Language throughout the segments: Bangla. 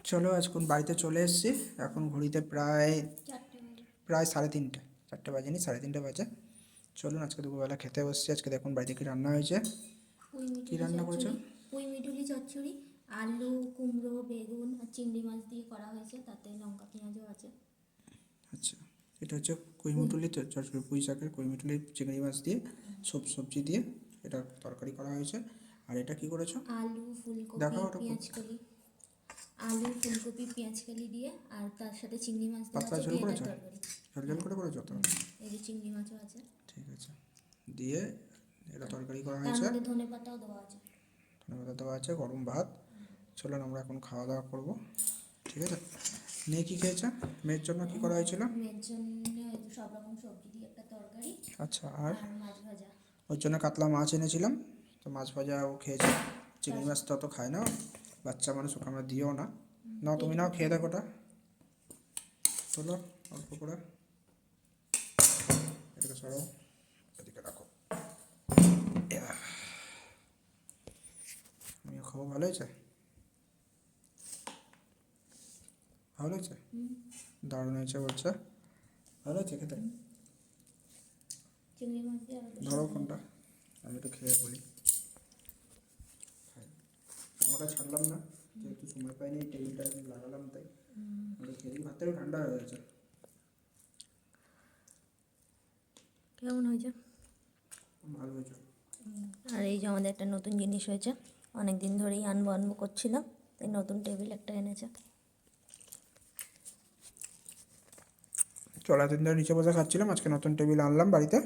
চলো আজকে বাড়িতে চলে এসেছি। এখন ঘড়িতে প্রায় 3:30, 4টে বাজেনি, 3:30 বাজে। চলুন আজকে দুপুরবেলা খেতে বসছি। আজকে দেখুন বাড়িতে কী রান্না হয়েছে। কী রান্না করেছো? পুঁই মিঠুলি চচ্চড়ি, আলু, কুমড়ো, বেগুন আর চিংড়ি মাছ দিয়ে করা হয়েছে, তাতে লঙ্কা পেঁয়াজও আছে। আচ্ছা, এটা হচ্ছে কুইমুটুলি চচ্চড়ি, পুঁই শাকের কুইমুটুলি চিংড়ি মাছ দিয়ে সবজি দিয়ে এটা তরকারি করা হয়েছে। আর এটা কি করেছো? আলু ফুলকপি দেখাও ওটা। পেঁয়াজকলি, আলু ফুলকপি পেঁয়াজকলি দিয়ে, আর তার সাথে চিংড়ি মাছ দেওয়া পাতলা আছে, ঝোল দিয়ে এটার করেছো? তরকারি। ঝোল করে করেছো তো? এই যে চিংড়ি মাছও আছে, ঠিক আছে, দিয়ে এটা তরকারি করা তার হয়েছে। মধ্যে ধনে পাতাও দেওয়া আছে। ধন্যবাদ, দেওয়া আছে গরম ভাত। চলুন আমরা এখন খাওয়া দাওয়া করবো, ঠিক আছে? মেয়ে কী খেয়েছে? মেয়ের জন্য কী করা হয়েছিল? মেয়ের জন্য সব রকম সবজি দিয়ে একটা তরকারি আচ্ছা, আর আর মাছ ভাজা। ওর জন্য কাতলা মাছ এনেছিলাম, তো মাছ ভাজা ও খেয়েছে। চিংড়ি মাছ তো অত খায় না, বাচ্চা মানুষ, ওকে আমরা দিও না। নাও তুমি নাও, খেয়ে দেখো ওটা। চলো অল্প করে এটাকে সরাও, এদিকে রাখো। আমিও খাবো। ভালো হয়েছে? ভালো হয়েছে? দারুণ হয়েছে বলছে। ভালো হয়েছে খেতে? চিংড়ি মাছ দিয়ে আরো ধরো ফোনটা, আমি একটু খেয়ে বলি। আমরা ছাড়লাম না, যেহেতু সময় পাইনি, টেবিলটা লাগালাম, তাই আমরা খেয়ে ভাতটাও ঠান্ডা হয়ে গেছে। কেমন হয়েছে? ভালো হয়েছে। আর এই যে আমাদের একটা নতুন জিনিস হয়েছে, অনেক দিন ধরেই আনবো আনবো করছিলাম, তাই নতুন টেবিল একটা এনেছে। চলা দিন ধরে নিচে বসে খাচ্ছিলাম, আজকে নতুন টেবিল আনলাম বাড়িতে।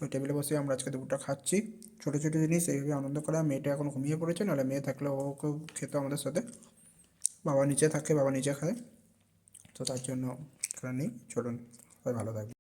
ওই টেবিলে বসে আমরা আজকে দুপুরটা খাচ্ছি। ছোটো ছোটো জিনিস এইভাবে আনন্দ করা। মেয়েটা এখন ঘুমিয়ে পড়েছে, নাহলে মেয়ে থাকলে ওকেও খেত আমাদের সাথে। বাবা নিচে থাকে, বাবা নিচে খায়, তো তার জন্য এখানে নেই। চলুন, সবাই ভালো থাকবে।